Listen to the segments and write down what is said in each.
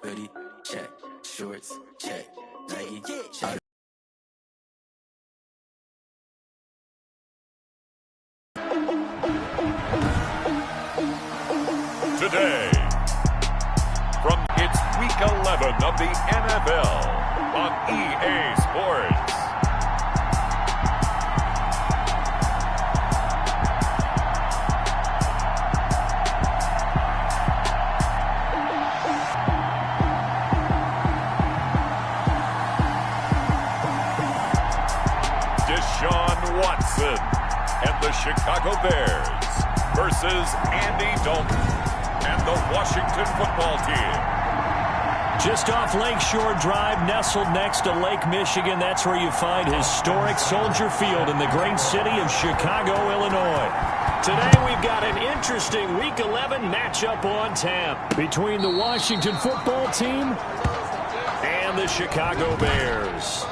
hoodie, check, shorts, check, Nike, check. Today, from its Week 11 of the NFL on EA Sports. Deshaun Watson and the Chicago Bears versus Andy Dalton and the Washington Football Team. Just off Lakeshore Drive, nestled next to Lake Michigan. That's where you find historic Soldier Field in the great city of Chicago, Illinois. Today we've got an interesting Week 11 matchup on tap between the Washington Football Team and the Chicago Bears.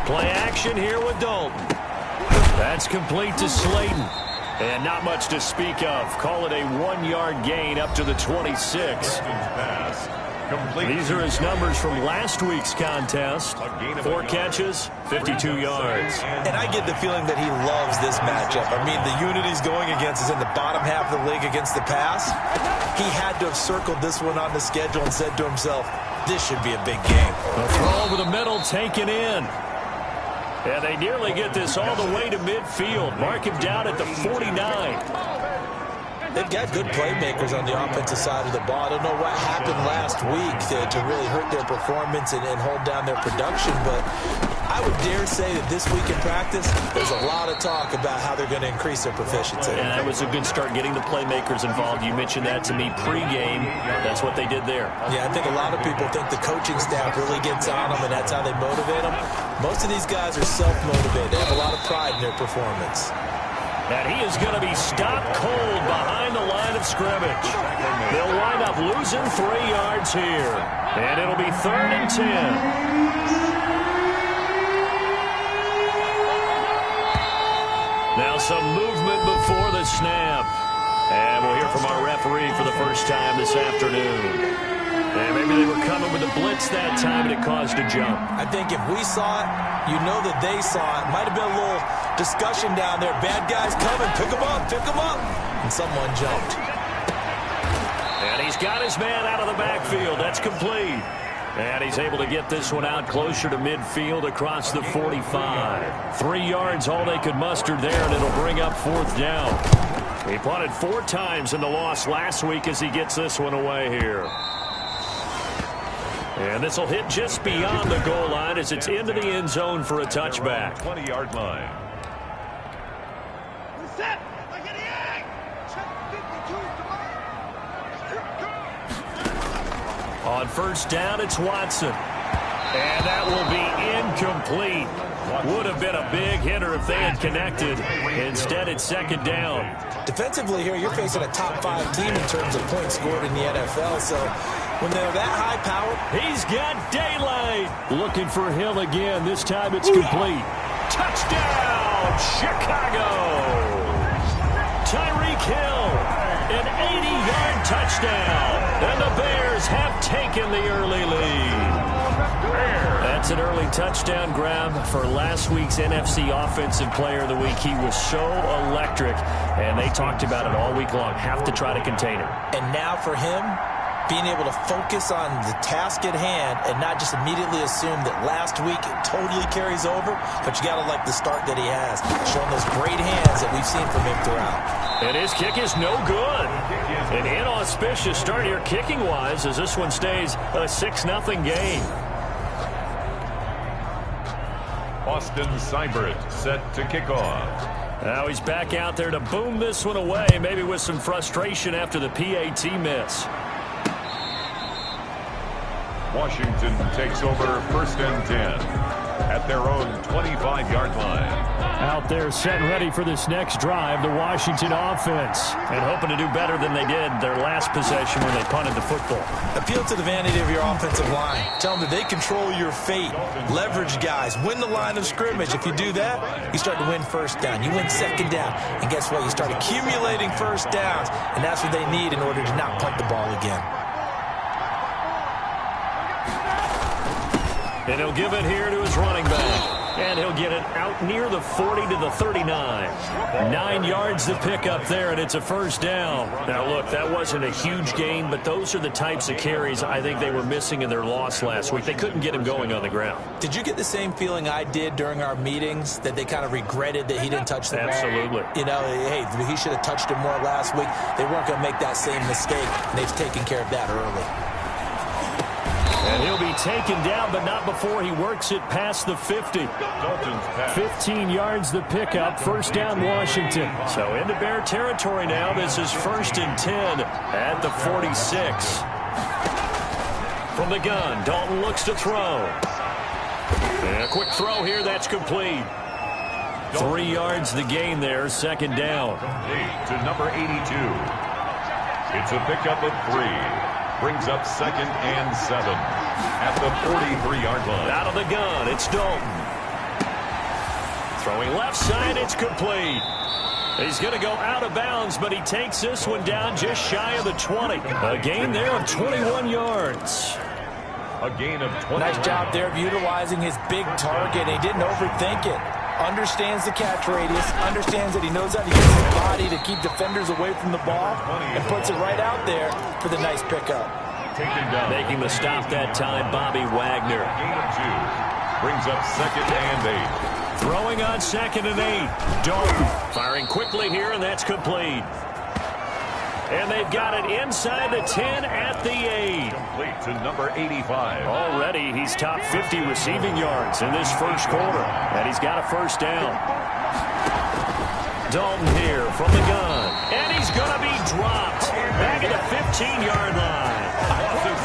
Play action here with Dalton. That's complete to Slayton. And not much to speak of. Call it a 1-yard gain up to the 26. These are his numbers from last week's contest. 4 catches, 52 yards. And I get the feeling that he loves this matchup. I mean, the unit he's going against is in the bottom half of the league against the pass. He had to have circled this one on the schedule and said to himself, this should be a big game. A throw over the middle taken in. And they nearly get this all the way to midfield. Mark him down at the 49. They've got good playmakers on the offensive side of the ball. I don't know what happened last week to really hurt their performance and hold down their production, but I would dare say that this week in practice, there's a lot of talk about how they're going to increase their proficiency. And that was a good start getting the playmakers involved. You mentioned that to me pregame. That's what they did there. Yeah, I think a lot of people think the coaching staff really gets on them, and that's how they motivate them. Most of these guys are self-motivated. They have a lot of pride in their performance. And he is going to be stopped cold behind the line of scrimmage. They'll wind up losing 3 yards here. And it'll be 3rd and 10. Now some movement before the snap. And we'll hear from our referee for the first time this afternoon. And maybe they were coming with a blitz that time and it caused a jump. I think if we saw it, you know that they saw it. Might have been a little discussion down there. Bad guys coming. Pick them up. Pick them up. And someone jumped. And he's got his man out of the backfield. That's complete. And he's able to get this one out closer to midfield across the 45. 3 yards all they could muster there, and it'll bring up 4th down. He punted 4 times in the loss last week as he gets this one away here. And this will hit just beyond the goal line as it's into the end zone for a touchback. 20-yard line. On first down, it's Watson. And that will be incomplete. Would have been a big hitter if they had connected. Instead, it's 2nd down. Defensively here, you're facing a top 5 team in terms of points scored in the NFL. So when they're that high powered, he's got daylight. Looking for Hill again. This time it's complete. Touchdown, Chicago. Tyreek Hill, an 80-yard touchdown. And the Bears have taken the early lead. That's an early touchdown grab for last week's NFC Offensive Player of the Week. He was so electric, and they talked about it all week long. Have to try to contain him. And now for him, being able to focus on the task at hand and not just immediately assume that last week it totally carries over, but you got to like the start that he has, showing those great hands that we've seen from him throughout. And his kick is no good. An inauspicious start here kicking-wise as this one stays a 6-0 game. Austin Seibert set to kick off. Now he's back out there to boom this one away, maybe with some frustration after the PAT miss. Washington takes over 1st and 10 at their own 25-yard line. Out there set and ready for this next drive, the Washington offense. And hoping to do better than they did their last possession when they punted the football. Appeal to the vanity of your offensive line. Tell them that they control your fate. Leverage guys. Win the line of scrimmage. If you do that, you start to win first down. You win second down. And guess what? You start accumulating first downs. And that's what they need in order to not punt the ball again. And he'll give it here to his running back. And he'll get it out near the 40 to the 39. 9 yards to pick up there, and it's a first down. Now, look, that wasn't a huge gain, but those are the types of carries I think they were missing in their loss last week. They couldn't get him going on the ground. Did you get the same feeling I did during our meetings, that they kind of regretted that he didn't touch the ball? Absolutely. You know, hey, he should have touched it more last week. They weren't going to make that same mistake, and they've taken care of that early. And he'll be taken down, but not before he works it past the 50. 15 yards the pickup, first down Washington. So into Bear territory now. This is 1st and 10 at the 46. From the gun, Dalton looks to throw. And a quick throw here, that's complete. 3 yards the gain there, second down. To number 82. It's a pickup of 3. Brings up 2nd and 7 at the 43-yard line. Out of the gun, it's Dalton. Throwing left side, it's complete. He's going to go out of bounds, but he takes this one down just shy of the 20. A gain there of 21 yards. A gain of 20. Nice job there of utilizing his big target. He didn't overthink it. Understands the catch radius, understands that he knows how to use his body to keep defenders away from the ball, and puts it right out there for the nice pickup. Making the stop that time, Bobby Wagner. Gain of 2. Brings up 2nd and 8. Throwing on 2nd and 8. Dalton firing quickly here, and that's complete. And they've got it inside the 10 at the 8. Complete to number 85. Already, he's top 50 receiving yards in this first quarter. And he's got a first down. Dalton here from the gun. And he's going to be dropped. Back at the 15-yard line.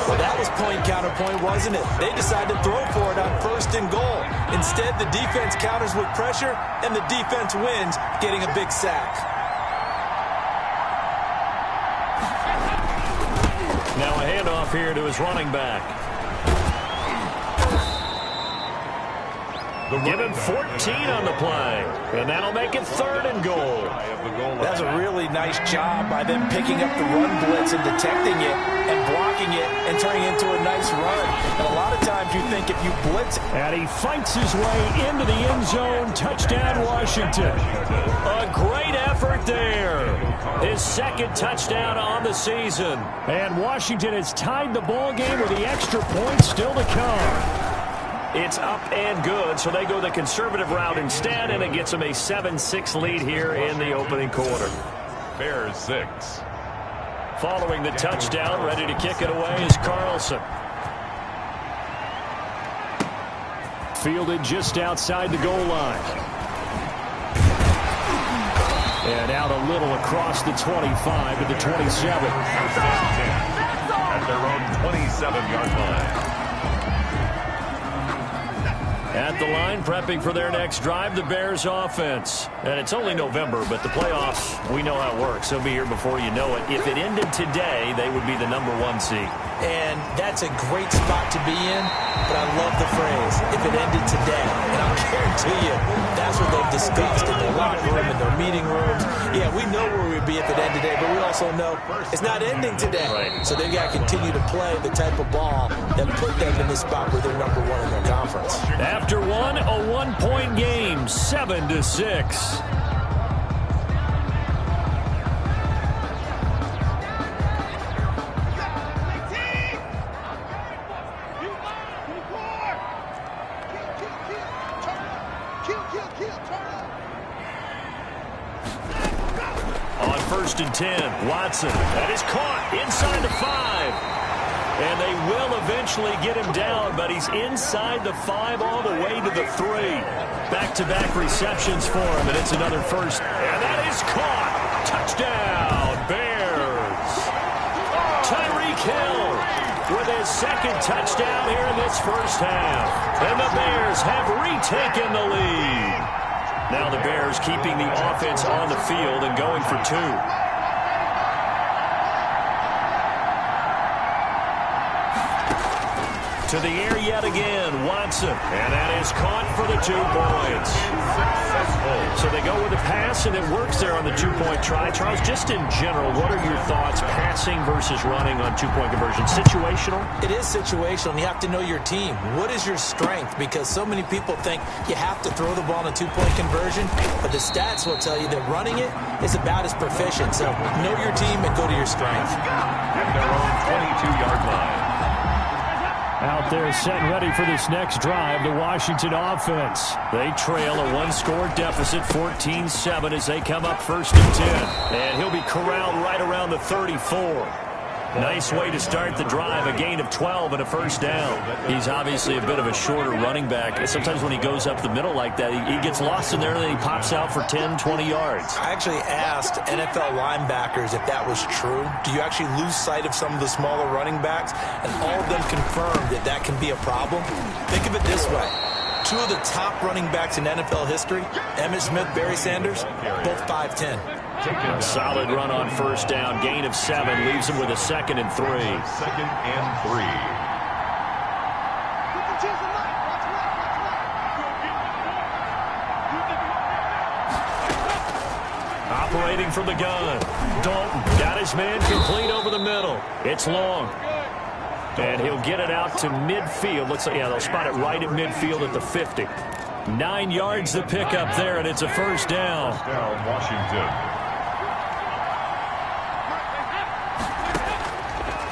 Well, that was point counterpoint, wasn't it? They decided to throw for it on 1st and goal. Instead, the defense counters with pressure, and the defense wins, getting a big sack. Now a handoff here to his running back. Give him 14 on the play. And that'll make it 3rd and goal. That's a really nice job by them picking up the run blitz and detecting it and blocking it and turning it into a nice run. And a lot of times you think if you blitz. And he fights his way into the end zone. Touchdown, Washington. A great effort there. His 2nd touchdown on the season. And Washington has tied the ball game with the extra point still to come. It's up and good, so they go the conservative route instead, and it gets them a 7-6 lead here in the opening quarter. Bears 6. Following the touchdown, ready to kick it away is Carlson. Fielded just outside the goal line. And out a little across the 25 to the 27. At their own 27-yard line. At the line, prepping for their next drive, the Bears offense. And it's only November, but the playoffs, we know how it works. They'll be here before you know it. If it ended today, they would be the number 1 seed. And that's a great spot to be in, but I love the phrase, if it ended today. And I'll guarantee you, that's what they've discussed in their locker room, in their meeting rooms. Yeah, we know where we'd be if it ended today, but we also know it's not ending today. Right. So they've got to continue to play the type of ball that put them in this spot where they're number 1 in their conference. After one, a 1-point game, 7-6. On 1st and 10, Watson. That is caught inside the 5. And they will eventually get him down, but he's inside the 5 all the way to the 3. Back-to-back receptions for him, and it's another first. And that is caught. Touchdown, Bears. Tyreek Hill with his his second touchdown here in this first half. And the Bears have retaken the lead. Now the Bears keeping the offense on the field and going for two. To the air yet again, Watson. And that is caught for the 2 points. So they go with the pass, and it works there on the 2-point try. Charles, just in general, what are your thoughts passing versus running on 2-point conversion? Situational? It is situational, and you have to know your team. What is your strength? Because so many people think you have to throw the ball in a 2-point conversion, but the stats will tell you that running it is about as proficient. So know your team and go to your strength. At their own 22-yard line. Out there set ready for this next drive, the Washington offense. They trail a 1-score deficit, 14-7, as they come up 1st and 10. And he'll be corralled right around the 34. Nice way to start the drive, a gain of 12 and a first down. He's obviously a bit of a shorter running back. Sometimes when he goes up the middle like that, he gets lost in there and then he pops out for 10, 20 yards. I actually asked NFL linebackers if that was true. Do you actually lose sight of some of the smaller running backs? And all of them confirmed that that can be a problem. Think of it this way. 2 of the top running backs in NFL history, Emmitt Smith, Barry Sanders, both 5'10". A solid run on first down. Gain of 7 leaves him with a 2nd and 3. 2nd and 3. Operating from the gun. Dalton got his man complete over the middle. It's long. And he'll get it out to midfield. Looks like, yeah, they'll spot it right at midfield at the 50. 9 yards to pick up there, and it's a first down. First down, Washington.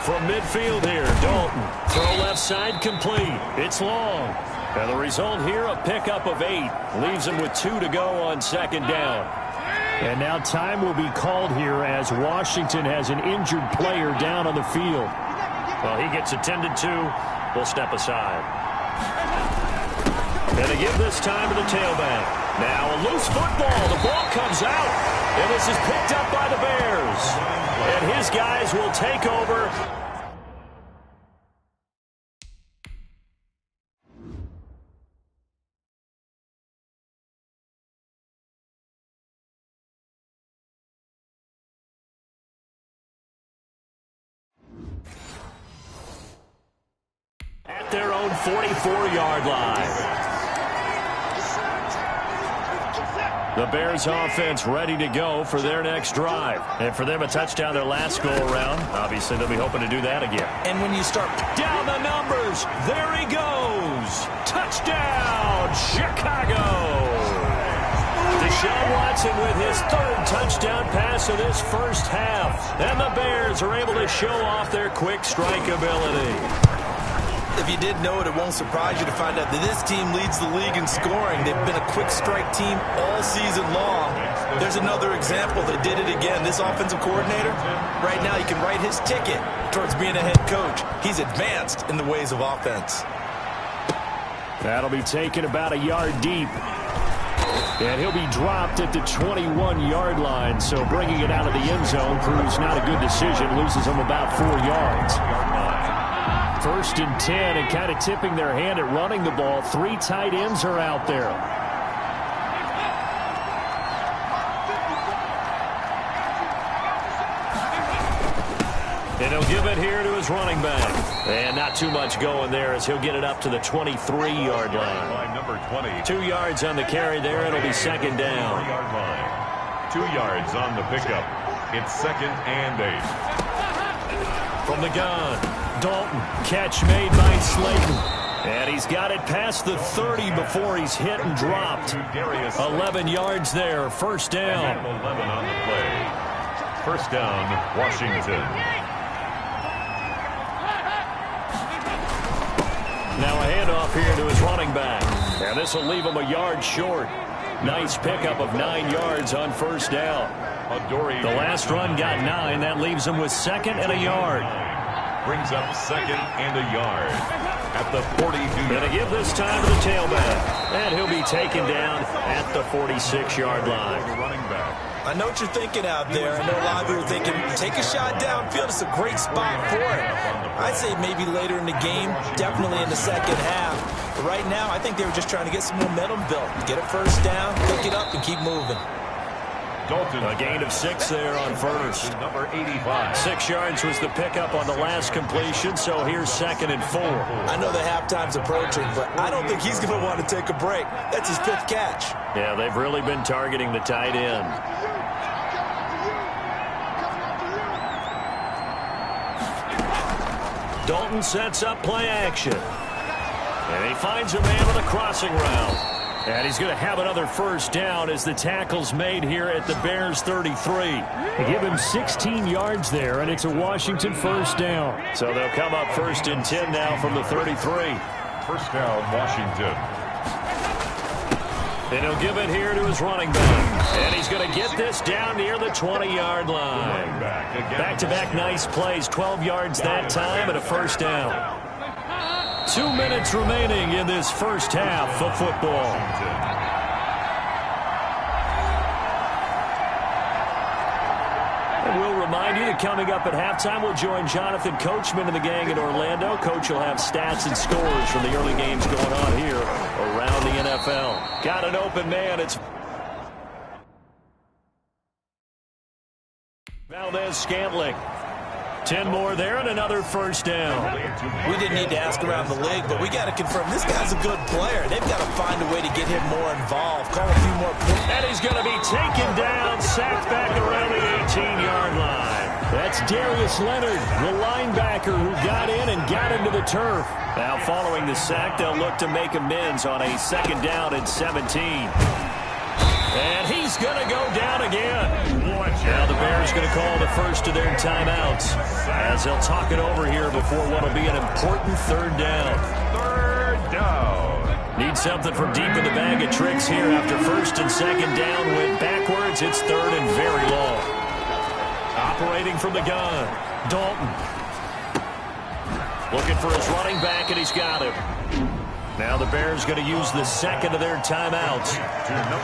From midfield here, Dalton. Throw left side complete. It's long. And the result here, a pickup of 8. Leaves him with 2 to go on 2nd down. And now time will be called here as Washington has an injured player down on the field. Well, he gets attended to. We'll step aside. And they give this time to the tailback. Now a loose football. The ball comes out. And this is picked up by the Bears. And his guys will take over. At their own 44-yard line. The Bears offense ready to go for their next drive. And for them, a touchdown their last go-around. Obviously, they'll be hoping to do that again. And when you start down the numbers, there he goes. Touchdown, Chicago. Deshaun Watson with his 3rd touchdown pass of this first half. And the Bears are able to show off their quick strike ability. If you didn't know it, it won't surprise you to find out that this team leads the league in scoring. They've been a quick strike team all season long. There's another example. They did it again. This offensive coordinator, right now he can write his ticket towards being a head coach. He's advanced in the ways of offense. That'll be taken about a yard deep. And he'll be dropped at the 21-yard line. So bringing it out of the end zone proves not a good decision. Loses him about 4 yards. 1st and 10, and kind of tipping their hand at running the ball. 3 tight ends are out there. And he'll give it here to his running back. And not too much going there as he'll get it up to the 23-yard line. Number 20. 2 yards on the carry there. It'll be 2nd down. 4-yard line. 2 yards on the pickup. It's 2nd and 8. From the gun. Dalton, catch made by Slayton. And he's got it past the 30 before he's hit and dropped. 11 yards there, first down. 11 on the play. First down, Washington. Now a handoff here to his running back. And this will leave him a yard short. Nice pickup of 9 yards on first down. The last run got 9. That leaves him with 2nd and a yard. Brings up 2nd and a yard at the 42. Going to give this time to the tailback. And he'll be taken down at the 46-yard line. Running back. I know what you're thinking out there. I know a lot of you are thinking, take a shot downfield. It's a great spot for it. I'd say maybe later in the game, definitely in the second half. But right now, I think they were just trying to get some momentum built. Get a first down, pick it up, and keep moving. Dalton. A gain of 6 there on first. Number 85. 6 yards was the pickup on the last completion, so here's 2nd and 4. I know the halftime's approaching, but I don't think he's going to want to take a break. That's his 5th catch. Yeah, they've really been targeting the tight end. Dalton sets up play action. And he finds a man with a crossing route. And he's going to have another first down as the tackle's made here at the Bears 33. They give him 16 yards there, and it's a Washington first down. So they'll come up 1st and 10 now from the 33. First down, Washington. And he'll give it here to his running back. And he's going to get this down near the 20-yard line. Back-to-back nice plays, 12 yards that time and a first down. 2 minutes remaining in this first half of football. And we'll remind you that coming up at halftime, we'll join Jonathan Coachman and the gang in Orlando. Coach will have stats and scores from the early games going on here around the NFL. Got an open man. It's Valdez-Scantling. 10 more there and another first down. We didn't need to ask around the league, but we got to confirm this guy's a good player. They've got to find a way to get him more involved. Call a few more points. And he's going to be taken down, sacked back around the 18-yard line. That's Darius Leonard, the linebacker who got in and got into the turf. Now following the sack, they'll look to make amends on a 2nd down and 17. And he's going to go down again. Now the Bears going to call the first of their timeouts as they'll talk it over here before what will be an important 3rd down. 3rd down. Need something from deep in the bag of tricks here after 1st and 2nd down went backwards. It's 3rd and very long. Operating from the gun, Dalton. Looking for his running back, and he's got him. Now the Bears going to use the 2nd of their timeouts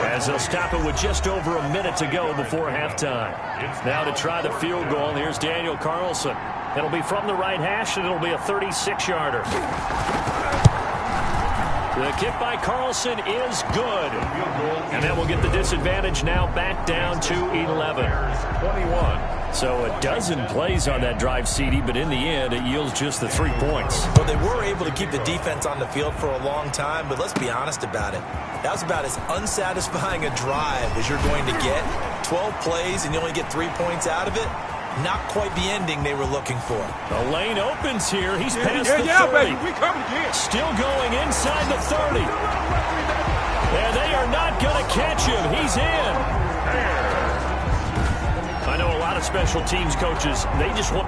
as they'll stop it with just over a minute to go before halftime. Now to try the field goal, and here's Daniel Carlson. It'll be from the right hash, and it'll be a 36-yarder. The kick by Carlson is good. And then we'll get the disadvantage now back down to 11. 21. So a dozen plays on that drive, CD, but in the end, it yields just the 3 points. Well, they were able to keep the defense on the field for a long time, but let's be honest about it. That was about as unsatisfying a drive as you're going to get. 12 plays and you only get 3 points out of it. Not quite the ending they were looking for. The lane opens here. He's past the 30. Baby. We coming again. Still going inside the 30. And they are not going to catch him. He's in. I know a lot of special teams coaches, they just want...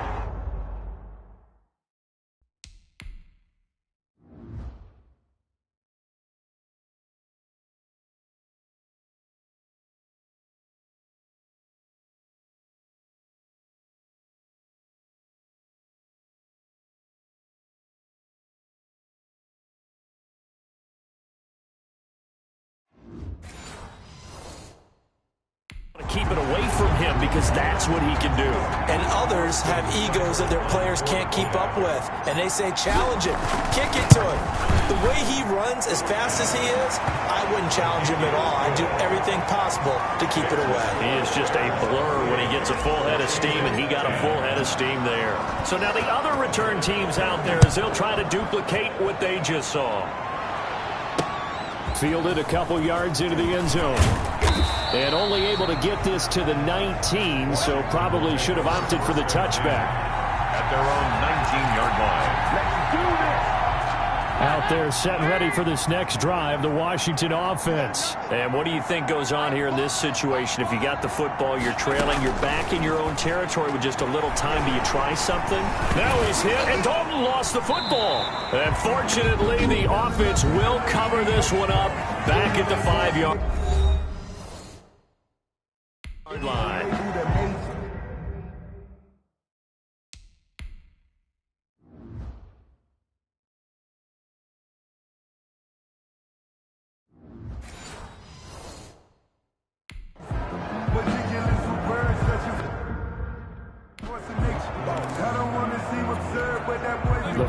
keep it away from him because that's what he can do. And others have egos that their players can't keep up with. And they say, challenge it. Kick it to him. The way he runs as fast as he is, I wouldn't challenge him at all. I'd do everything possible to keep it away. He is just a blur when he gets a full head of steam, and he got a full head of steam there. So now the other return teams out there, as they'll try to duplicate what they just saw. Fielded a couple yards into the end zone. And only able to get this to the 19, so probably should have opted for the touchback. At their own 19-yard line. Let's do this. Out there set and ready for this next drive, the Washington offense. And what do you think goes on here in this situation? If you got the football, you're trailing, you're back in your own territory with just a little time. Do you try something? Now he's hit, and Dalton lost the football. And fortunately, the offense will cover this one up back at the 5-yard line.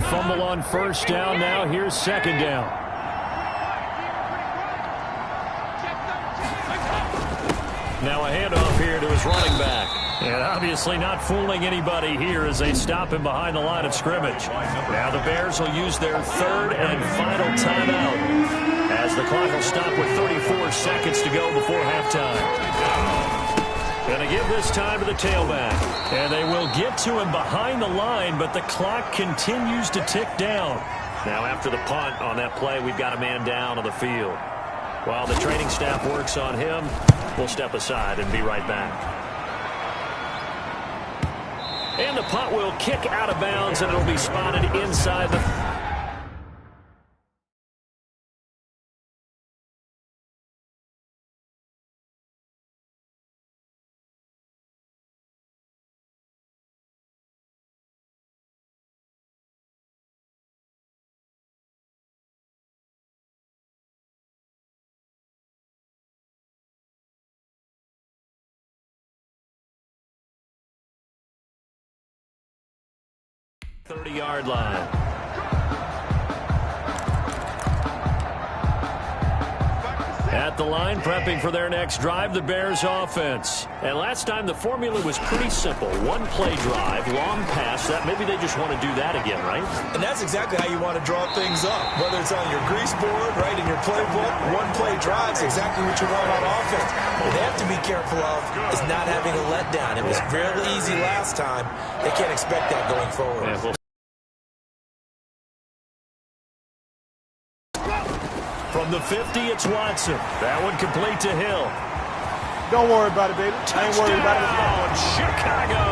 The fumble on first down. Now here's second down. Now a handoff here to his running back. And obviously not fooling anybody here as they stop him behind the line of scrimmage. Now the Bears will use their third and final timeout as the clock will stop with 34 seconds to go before halftime. Going to give this time to the tailback. And they will get to him behind the line, but the clock continues to tick down. Now after the punt on that play, we've got a man down on the field. While the training staff works on him, we'll step aside and be right back. And the punt will kick out of bounds, and it'll be spotted inside the... ...30-yard line. At the line, prepping for their next drive, the Bears offense. And last time, the formula was pretty simple. One-play drive, long pass. That maybe they just want to do that again, right? And that's exactly how you want to draw things up. Whether it's on your grease board, right, in your playbook, one-play drives exactly what you want on offense. What they have to be careful of is not having a letdown. It was fairly easy last time. They can't expect that going forward. Yeah, from the 50, it's Watson. That one complete to Hill. Don't worry about it, baby. I ain't worried about it. Chicago.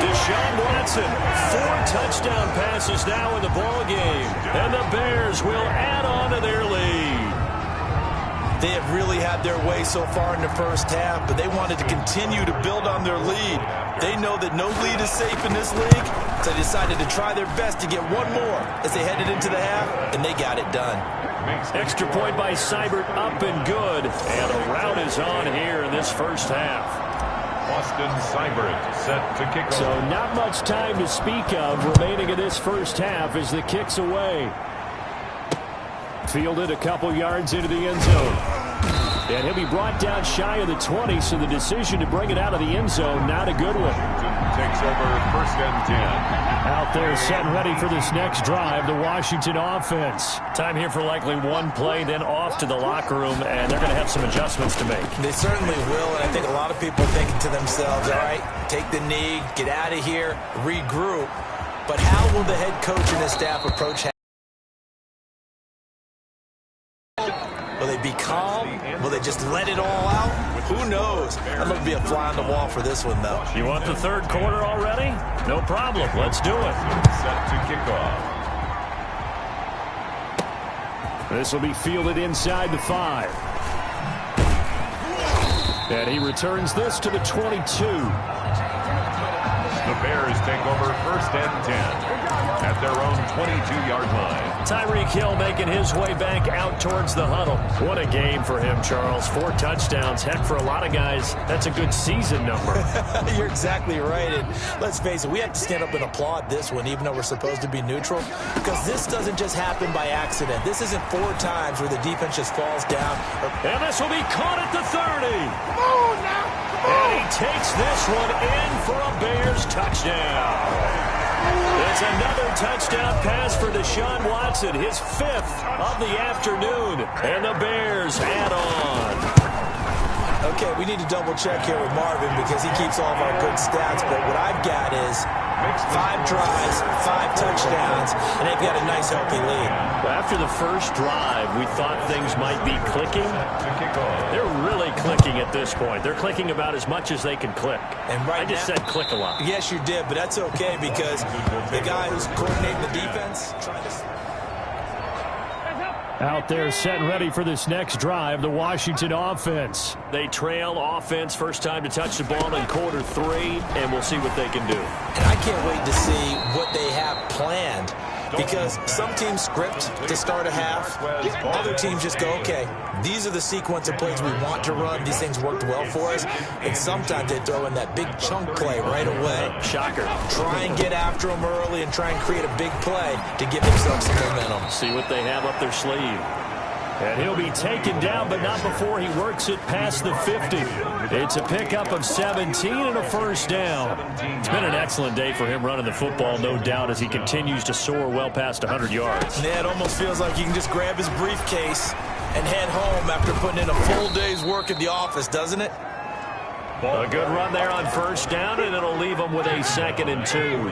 Deshaun Watson, 4 touchdown passes now in the ball game. And the Bears will add on to their lead. They have really had their way so far in the first half, but they wanted to continue to build on their lead. They know that no lead is safe in this league, so they decided to try their best to get one more as they headed into the half, and they got it done. Extra point by Seibert, up and good. And a rout is on here in this first half. Austin Seibert set to kick off. So not much time to speak of remaining in this first half as the kick's away. Fielded a couple yards into the end zone. And he'll be brought down shy of the 20, so the decision to bring it out of the end zone, not a good one. Takes over first and 10. Out there set and ready for this next drive, the Washington offense. Time here for likely one play, then off to the locker room, and they're going to have some adjustments to make. They certainly will, and I think a lot of people are thinking to themselves, all right, take the knee, get out of here, regroup. But how will the head coach and his staff approach? Will they be calm? Will they just let it all out? Who knows? I'd love to be a fly on the wall for this one, though. You want the third quarter already? No problem. Let's do it. Set to kick off. This will be fielded inside the 5. And he returns this to the 22. The Bears take over first and 10 at their own 22-yard line. Tyreek Hill making his way back out towards the huddle. What a game for him, Charles. 4 touchdowns. Heck, for a lot of guys, that's a good season number. You're exactly right. And let's face it, we have to stand up and applaud this one, even though we're supposed to be neutral, because this doesn't just happen by accident. This isn't 4 times where the defense just falls down. And this will be caught at the 30. Come on now. Come on. And he takes this one in for a Bears touchdown. It's another touchdown pass for Deshaun Watson, his 5th of the afternoon. And the Bears add on. Okay, we need to double check here with Marvin because he keeps all of our good stats, but what I've got is 5 drives, 5 touchdowns, and they've got a nice, healthy lead. Well, after the first drive, we thought things might be clicking. They're really clicking at this point. They're clicking about as much as they can click. And right I just said click a lot. Yes, you did, but that's okay because the guy who's coordinating the defense trying to... Out there set and ready for this next drive, the Washington offense. They trail offense, first time to touch the ball in quarter 3, and we'll see what they can do. And I can't wait to see what they have planned Because some teams script to start a half. Other teams just go, okay, these are the sequence of plays we want to run. These things worked well for us. And sometimes they throw in that big chunk play right away. Shocker. Try and get after them early and try and create a big play to give themselves some momentum. See what they have up their sleeve. And he'll be taken down, but not before he works it past the 50. It's a pickup of 17 and a first down. It's been an excellent day for him running the football, no doubt, as he continues to soar well past 100 yards. Yeah, it almost feels like he can just grab his briefcase and head home after putting in a full day's work at the office, doesn't it? A good run there on first down, and it'll leave him with a 2nd and 2.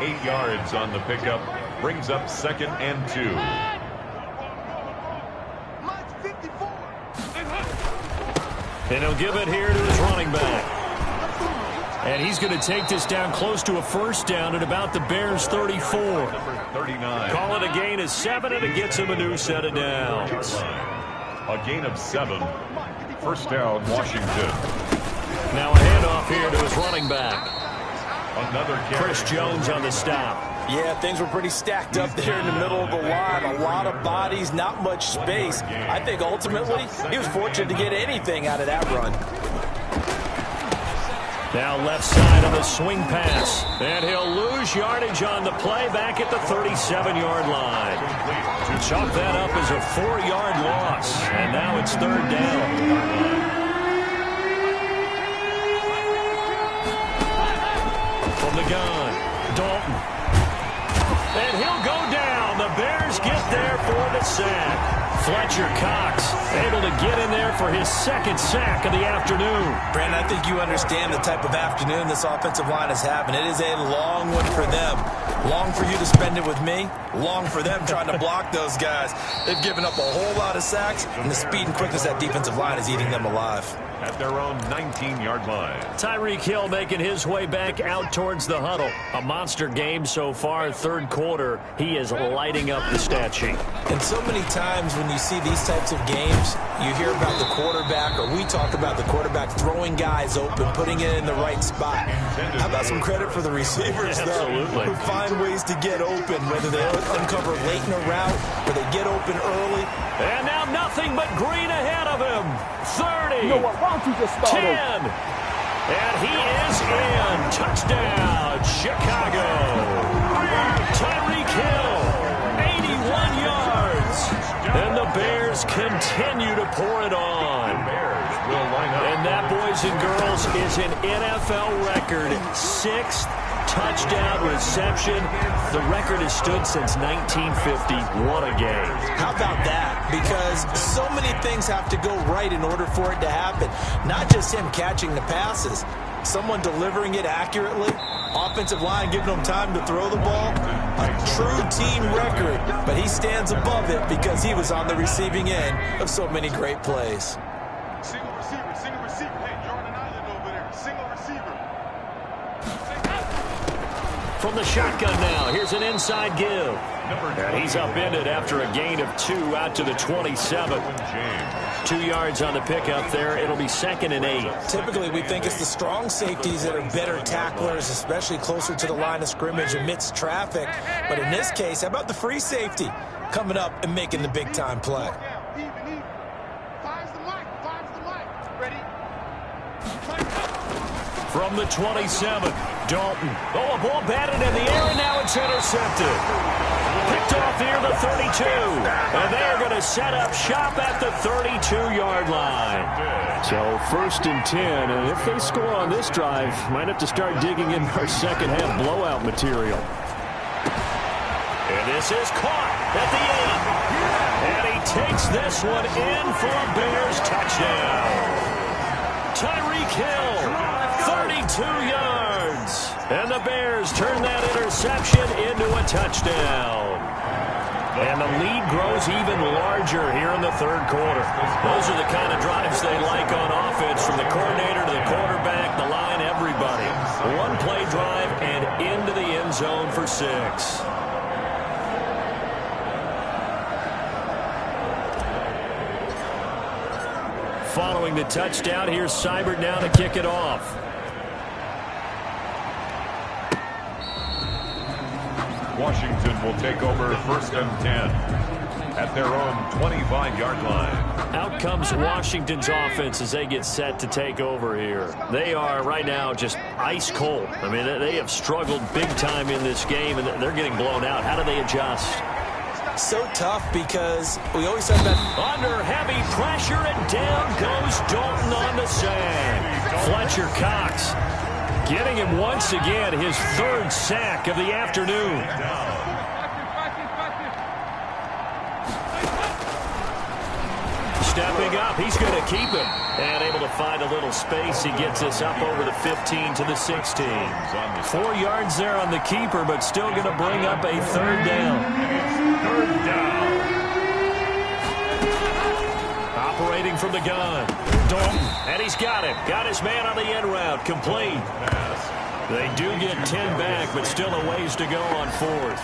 8 yards on the pickup. Brings up 2nd and 2. And he'll give it here to his running back. And he's going to take this down close to a first down at about the Bears' 34. Number 39. Call it a gain of 7, and it gets him a new set of downs. A gain of 7. First down, Washington. Now a handoff here to his running back. Another carry. Chris Jones on the stop. Yeah, things were pretty stacked up there in the middle of the line. A lot of bodies, not much space. I think ultimately he was fortunate to get anything out of that run. Now left side on the swing pass. And he'll lose yardage on the play back at the 37-yard line. Chalk that up as a 4-yard loss. And now it's 3rd down. From the gun, Dalton. And he'll go down. The Bears get there for the sack. Fletcher Cox able to get in there for his 2nd sack of the afternoon. Brandon, I think you understand the type of afternoon this offensive line is having. It is a long one for them. Long for you to spend it with me. Long for them trying to block those guys. They've given up a whole lot of sacks, and the speed and quickness of that defensive line is eating them alive. At their own 19-yard line. Tyreek Hill making his way back out towards the huddle. A monster game so far, 3rd quarter. He is lighting up the stat sheet. And so many times when you see these types of games, you hear about the quarterback, or we talk about the quarterback throwing guys open, putting it in the right spot. How about some credit for the receivers, though, Absolutely. who find ways to get open, whether they uncover late in a route or they get open early. And now nothing but green ahead of him. 30. You know what? Why don't you just start 10. over? And he is in. Touchdown, Chicago. Tyreek Hill, 81 yards. And the Bears continue to pour it on. Bears will line up. And that, boys and girls, is an NFL record 6th touchdown reception. The record has stood since 1950. What a game. How about that? Because so many things have to go right in order for it to happen. Not just him catching the passes, someone delivering it accurately, offensive line giving him time to throw the ball. A true team record, but he stands above it because he was on the receiving end of so many great plays. Single receiver, single receiver. Hey, you're on an island over there. Single receiver. From the shotgun now, here's an inside give. And he's upended after a gain of 2 out to the 27. 2 yards on the pickup there. It'll be 2nd and 8. Typically, we think it's the strong safeties that are better tacklers, especially closer to the line of scrimmage amidst traffic. But in this case, how about the free safety coming up and making the big-time play? Even. Finds the mic. Ready? From the 27, Dalton. Oh, a ball batted in the air, and now it's intercepted. Picked off near the 32. And they're going to set up shop at the 32-yard line. So 1st and 10, and if they score on this drive, might have to start digging in our second-half blowout material. And this is caught at the 8. And he takes this one in for a Bears touchdown. Tyreek Hill, 32 yards. And the Bears turn that interception into a touchdown. And the lead grows even larger here in the 3rd quarter. Those are the kind of drives they like on offense, from the coordinator to the quarterback, the line, everybody. One-play drive and into the end zone for 6. Following the touchdown, here's Seibert now to kick it off. Washington will take over 1st and 10 at their own 25-yard line. Out comes Washington's offense as they get set to take over here. They are right now just ice cold. I mean, they have struggled big time in this game, and they're getting blown out. How do they adjust? So tough because we always talk about under heavy pressure, and down goes Dalton on the sand. Fletcher Cox getting him once again, his 3rd sack of the afternoon. Stepping up, he's going to keep it. And able to find a little space. He gets us up over the 15 to the 16. 4 yards there on the keeper, but still going to bring up a 3rd down. 3rd down. Operating from the gun. Dalton, and he's got him. Got his man on the end route. Complete. They do get 10 back, but still a ways to go on 4th.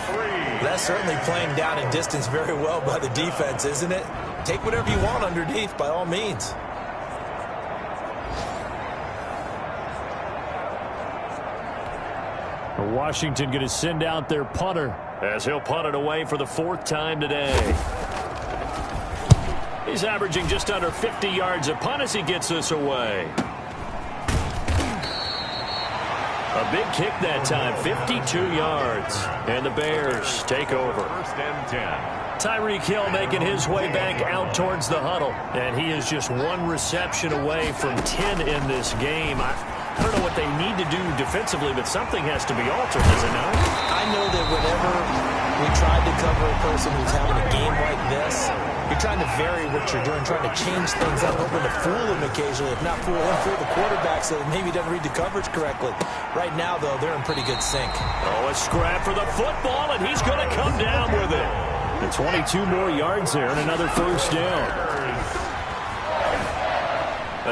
That's certainly playing down in distance very well by the defense, isn't it? Take whatever you want underneath, by all means. Washington going to send out their punter as he'll punt it away for the 4th time today. He's averaging just under 50 yards a punt as he gets this away. A big kick that time, 52 yards. And the Bears take over. 1st and 10. Tyreek Hill making his way back out towards the huddle. And he is just 1 reception away from 10 in this game. I don't know what they need to do defensively, but something has to be altered, does it not? I know that whenever we tried to cover a person who's having a game like this, you're trying to vary what you're doing, trying to change things up, hoping to fool him occasionally. If not fool him, fool the quarterback so that maybe he doesn't read the coverage correctly. Right now, though, they're in pretty good sync. Oh, a scrap for the football, and he's going to come down with it. And 22 more yards there and another 1st down.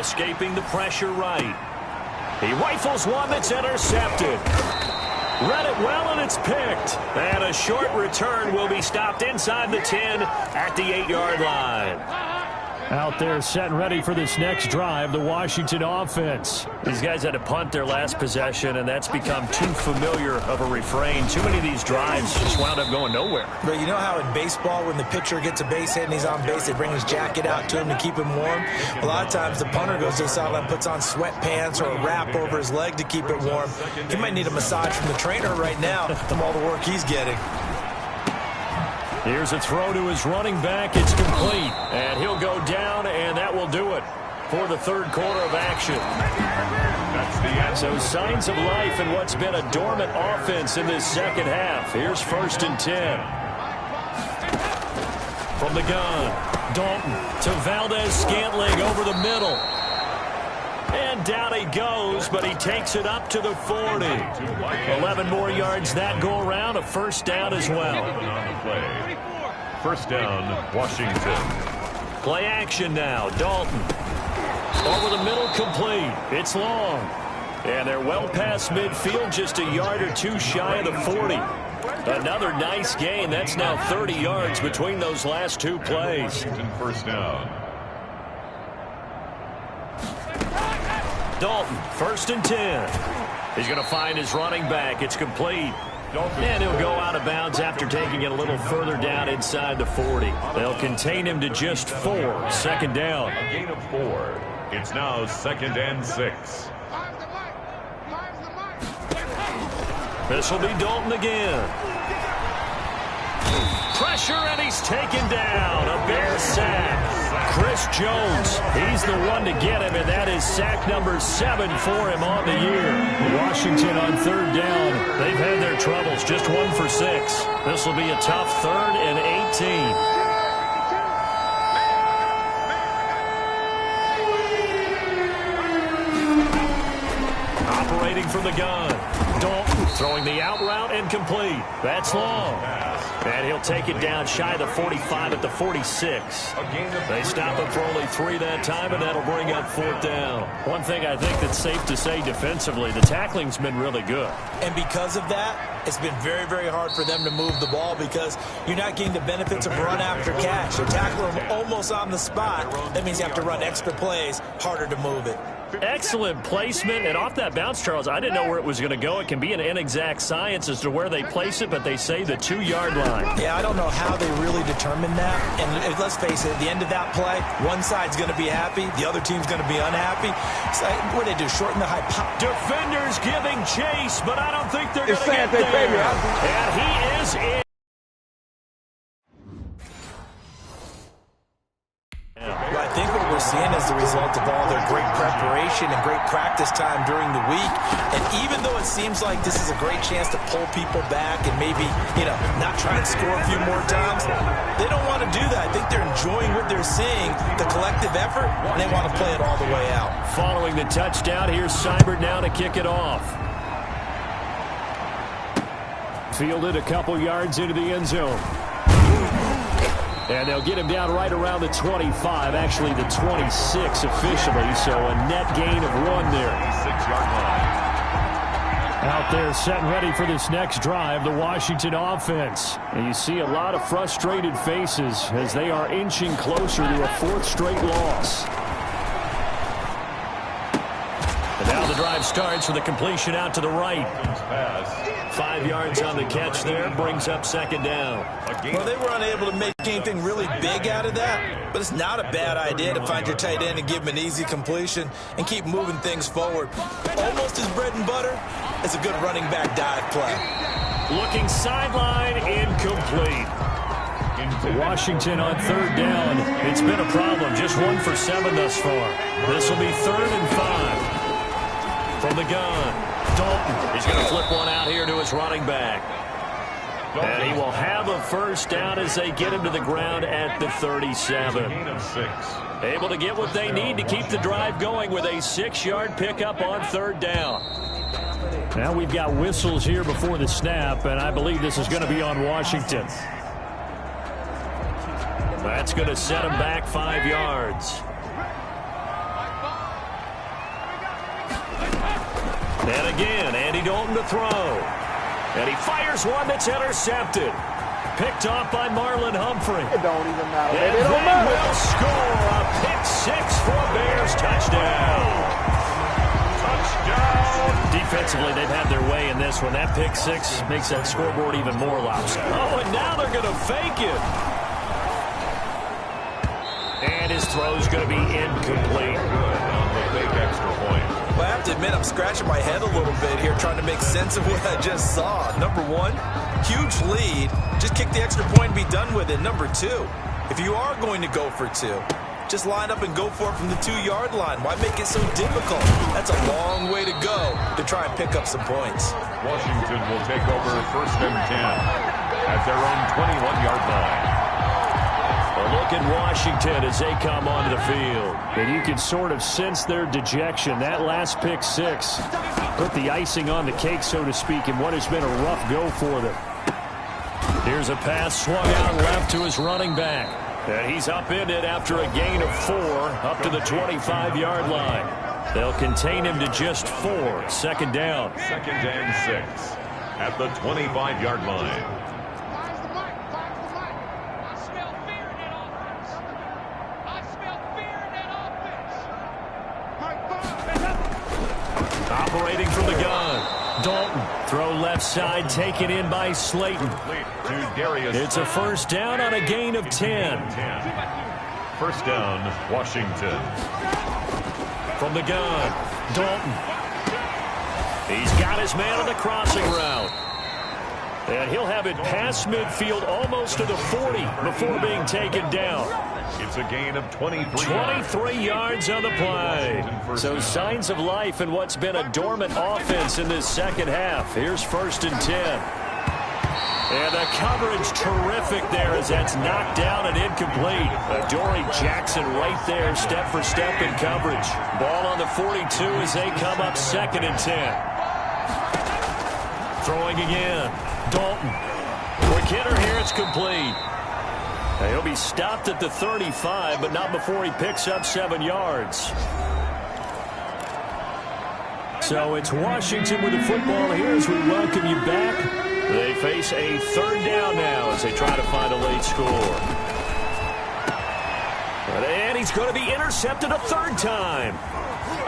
Escaping the pressure right. He rifles one that's intercepted. Read it well, and it's picked. And a short return will be stopped inside the 10 at the 8-yard line. Out there set and ready for this next drive, the Washington offense. These guys had to punt their last possession, and that's become too familiar of a refrain. Too many of these drives just wound up going nowhere. But you know how in baseball, when the pitcher gets a base hit and he's on base, they bring his jacket out to him to keep him warm? A lot of times the punter goes to the sideline, puts on sweatpants or a wrap over his leg to keep it warm. He might need a massage from the trainer right now from all the work he's getting. Here's a throw to his running back. It's complete. And he'll go down, and that will do it for the 3rd quarter of action. That's the end. So signs of life in what's been a dormant offense in this 2nd half. Here's 1st and 10. From the gun, Dalton to Valdez-Scantling over the middle. And down he goes, but he takes it up to the 40. 11 more yards that go around, a 1st down as well. 1st down, Washington. Play action now, Dalton. Over the middle, complete. It's long. And they're well past midfield, just a yard or 2 shy of the 40. Another nice gain. That's now 30 yards between those last 2 plays. Washington 1st down. Dalton, 1st and 10. He's going to find his running back. It's complete. And he'll go out of bounds after taking it a little further down inside the 40. They'll contain him to just 4. 2nd down. A gain of 4. It's now 2nd and 6. This will be Dalton again. Pressure, and he's taken down. A Bear sack. Chris Jones, he's the one to get him, and that is sack number 7 for him on the year. Washington on 3rd down. They've had their troubles, just 1 for 6. This will be a tough 3rd and 18. Operating from the gun. Dalton throwing the out route and complete. That's long. And he'll take it down shy of the 45 at the 46. They stop him for only 3 that time, and that'll bring up 4th down. One thing I think that's safe to say defensively, the tackling's been really good. And because of that, it's been very, very hard for them to move the ball because you're not getting the benefits of run after catch. You're tackling them almost on the spot. That means you have to run extra plays, harder to move it. Excellent placement, and off that bounce, Charles, I didn't know where it was going to go. It can be an exact science as to where they place it, but they say the 2-yard line. Yeah, I don't know how they really determine that. And let's face it, at the end of that play, one side's going to be happy, the other team's going to be unhappy. So what do they do, shorten the high pop? Defenders giving chase, but I don't think they're going It's to get Santa there. Baby. And he is in. Well, I think what we're seeing is the result of all their great preparation and great practice time during the week. And even though it seems like this is a great chance to pull people back and maybe, not try and score a few more times, they don't want to do that. I think they're enjoying what they're seeing, the collective effort, and they want to play it all the way out. Following the touchdown, here's Seibert now to kick it off. Fielded a couple yards into the end zone. And they'll get him down right around the 25, actually the 26 officially, so a net gain of 1 there. 6-yard line. Out there set and ready for this next drive, the Washington offense. And you see a lot of frustrated faces as they are inching closer to a 4th straight loss. And now the drive starts with a completion out to the right. 5 yards on the catch there, brings up 2nd down. Well, they were unable to make anything really big out of that, but it's not a bad idea to find your tight end and give him an easy completion and keep moving things forward. Almost as bread and butter as a good running back dive play. Looking sideline, incomplete. Washington on 3rd down. It's been a problem. Just 1 for 7 thus far. This will be 3rd and 5. From the gun, Dalton. He's going to flip one out here to his running back. And he will have a 1st down as they get him to the ground at the 37. Able to get what they need to keep the drive going with a 6-yard pickup on 3rd down. Now we've got whistles here before the snap, and I believe this is going to be on Washington. That's going to set him back 5 yards. And again, Andy Dalton to throw. And he fires one that's intercepted. Picked off by Marlon Humphrey. It don't even matter. And It don't matter. will score a pick 6 for a Bears touchdown. Touchdown. Defensively, they've had their way in this one. That pick 6 makes that scoreboard even more lopsided. Oh, and now they're going to fake it. And his throw's going to be incomplete. Big extra point. Well, I have to admit, I'm scratching my head a little bit here trying to make sense of what I just saw. Number 1, huge lead. Just kick the extra point and be done with it. Number 2, if you are going to go for 2, just line up and go for it from the 2-yard line. Why make it so difficult? That's a long way to go to try and pick up some points. Washington will take over 1st and 10 at their own 21-yard line. A look at Washington as they come onto the field. And you can sort of sense their dejection. That last pick 6 put the icing on the cake, so to speak, in what has been a rough go for them. Here's a pass swung out left to his running back. And he's upended after a gain of 4 up to the 25-yard line. They'll contain him to just 4. 2nd down. 2nd and 6 at the 25-yard line. Operating from the gun. Dalton, throw left side, taken in by Slayton. It's a 1st down on a gain of 10. 1st down, Washington. From the gun, Dalton. He's got his man on the crossing route. And he'll have it past midfield almost to the 40 before being taken down. It's a gain of 23 yards on the play. So signs of life in what's been a dormant offense in this 2nd half. Here's 1st and 10. And the coverage terrific there as that's knocked down and incomplete. Adoree Jackson right there, step for step in coverage. Ball on the 42 as they come up 2nd and 10. Throwing again. Dalton. Quick hitter here, it's complete. He'll be stopped at the 35, but not before he picks up 7 yards. So it's Washington with the football here as we welcome you back. They face a 3rd down now as they try to find a late score. And he's going to be intercepted a 3rd time.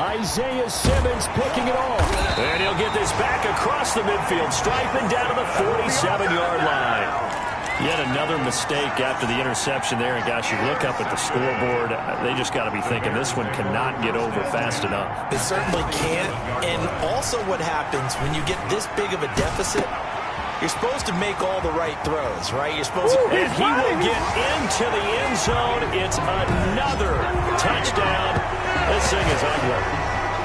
Isaiah Simmons picking it off. And he'll get this back across the midfield stripe and down to the 47-yard line. Yet another mistake after the interception there. And, gosh, you look up at the scoreboard, they just got to be thinking this one cannot get over fast enough. It certainly can't. And also what happens when you get this big of a deficit, you're supposed to make all the right throws, right? You're supposed to... And he will get into the end zone. It's another touchdown. This thing is ugly.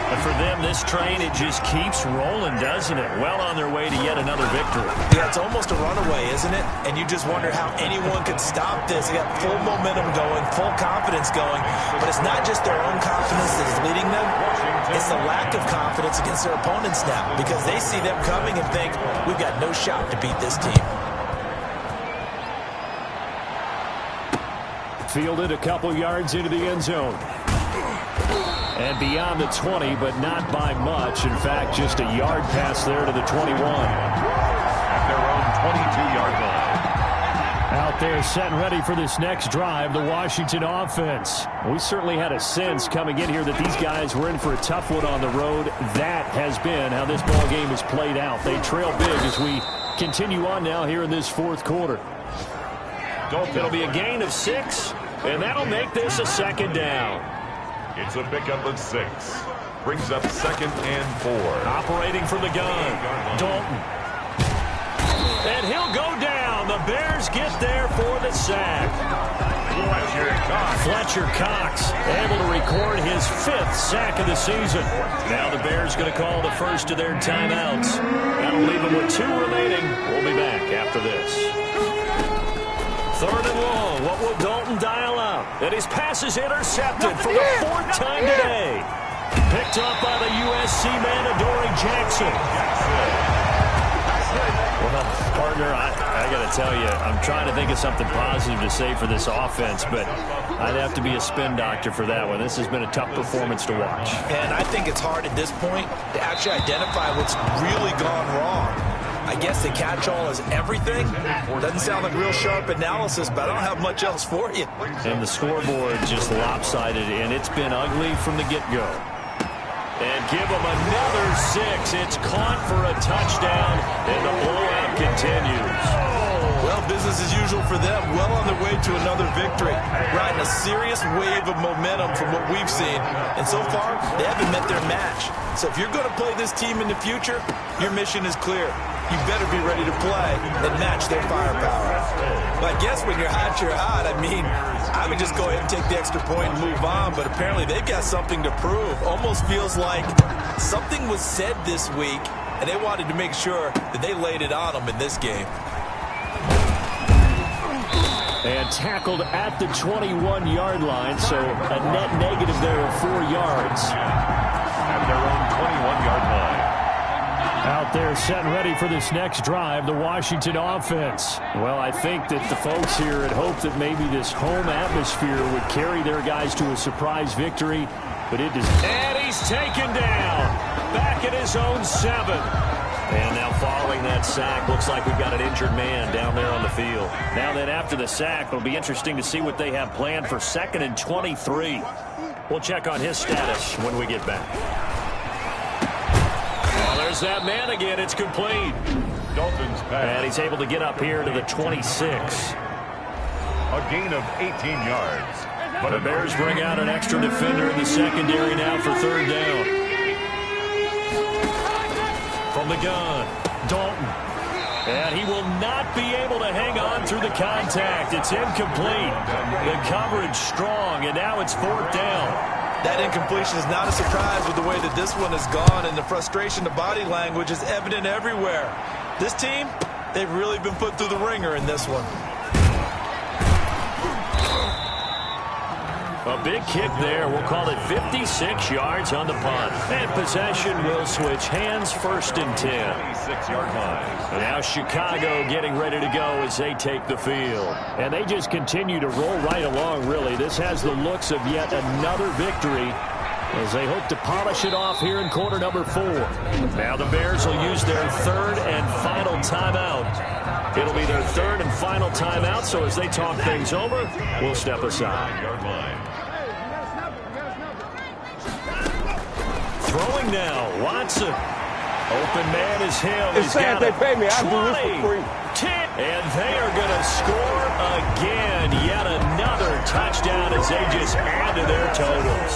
And for them, this train, it just keeps rolling, doesn't it? Well on their way to yet another victory. Yeah, it's almost a runaway, isn't it? And you just wonder how anyone could stop this. They got full momentum going, full confidence going. But it's not just their own confidence that is leading them. It's the lack of confidence against their opponents now, because they see them coming and think, we've got no shot to beat this team. Fielded a couple yards into the end zone. And beyond the 20, but not by much. In fact, just a yard pass there to the 21. At their own 22-yard line. Out there set and ready for this next drive, the Washington offense. We certainly had a sense coming in here that these guys were in for a tough one on the road. That has been how this ball game has played out. They trail big as we continue on now here in this fourth quarter. It'll be a gain of 6, and that'll make this a second down. It's a pickup of 6. Brings up 2nd and 4. Operating from the gun, Dalton. And he'll go down. The Bears get there for the sack. Fletcher Cox able to record his 5th sack of the season. Now the Bears going to call the first of their timeouts. That'll leave them with 2 remaining. We'll be back after this. 3rd and long. What will Dalton dial up? And his pass is intercepted for the 4th time today. Picked up by the USC man, Adoree Jackson. Well, partner, I got to tell you, I'm trying to think of something positive to say for this offense, but I'd have to be a spin doctor for that one. This has been a tough performance to watch. And I think it's hard at this point to actually identify what's really gone wrong. I guess the catch-all is everything. Doesn't sound like real sharp analysis, but I don't have much else for you. And the scoreboard just lopsided, and it's been ugly from the get-go. And give them another 6. It's caught for a touchdown, and the blowout continues. Well, business as usual for them. Well on their way to another victory. Riding a serious wave of momentum from what we've seen. And so far, they haven't met their match. So if you're going to play this team in the future, your mission is clear. You better be ready to play and match their firepower. But I guess when you're hot, you're hot. I mean, I would just go ahead and take the extra point and move on. But apparently they've got something to prove. Almost feels like something was said this week, and they wanted to make sure that they laid it on them in this game. And tackled at the 21-yard line, so a net negative there of 4 yards. At their own 21-yard line. Out there set and ready for this next drive, the Washington offense. Well, I think that the folks here had hoped that maybe this home atmosphere would carry their guys to a surprise victory, but it does. And he's taken down, back at his own 7. And now following that sack, looks like we've got an injured man down there on the field. Now then, after the sack, it'll be interesting to see what they have planned for 2nd and 23. We'll check on his status when we get back. Well, there's that man again. It's complete. Dalton's pass. And he's able to get up here to the 26. A gain of 18 yards. But the Bears bring out an extra defender in the secondary now for 3rd down. From the gun, Dalton. And he will not be able to hang on through the contact. It's incomplete. The coverage strong, and now it's 4th down. That incompletion is not a surprise with the way that this one has gone, and the frustration, the body language is evident everywhere. This team, they've really been put through the ringer in this one. A big kick there. We'll call it 56 yards on the punt. And possession will switch hands, 1st and 10. 26-yard line. Now Chicago getting ready to go as they take the field. And they just continue to roll right along, really. This has the looks of yet another victory as they hope to polish it off here in quarter number 4. Now the Bears will use their 3rd and final timeout. It'll be their 3rd and final timeout, so as they talk things over, we'll step aside. Throwing now, Watson. Open man is Hill. It's sad they pay me. I do this for free. 10, and they are going to score again. Yet another touchdown as they just add to their totals.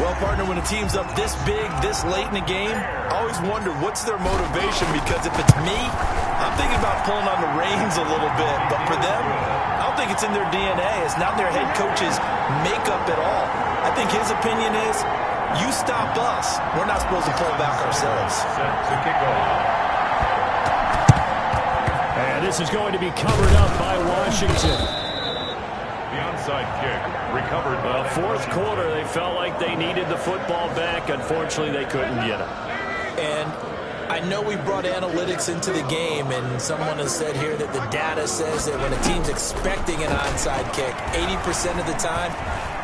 Well, partner, when a team's up this big, this late in the game, I always wonder what's their motivation, because if it's me, I'm thinking about pulling on the reins a little bit. But for them, I don't think it's in their DNA. It's not their head coach's makeup at all. I think his opinion is, you stop us, we're not supposed to pull back ourselves. Set to kick off. And this is going to be covered up by Washington. The onside kick recovered by the Fourth quarter, they felt like they needed the football back. Unfortunately, they couldn't get it. And I know we brought analytics into the game, and someone has said here that the data says that when a team's expecting an onside kick, 80% of the time,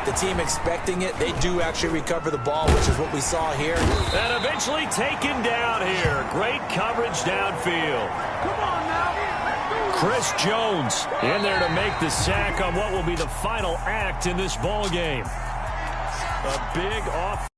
the team expecting it, they do actually recover the ball, which is what we saw here. And eventually taken down here. Great coverage downfield. Come on now. Chris Jones in there to make the sack on what will be the final act in this ball game. A big off.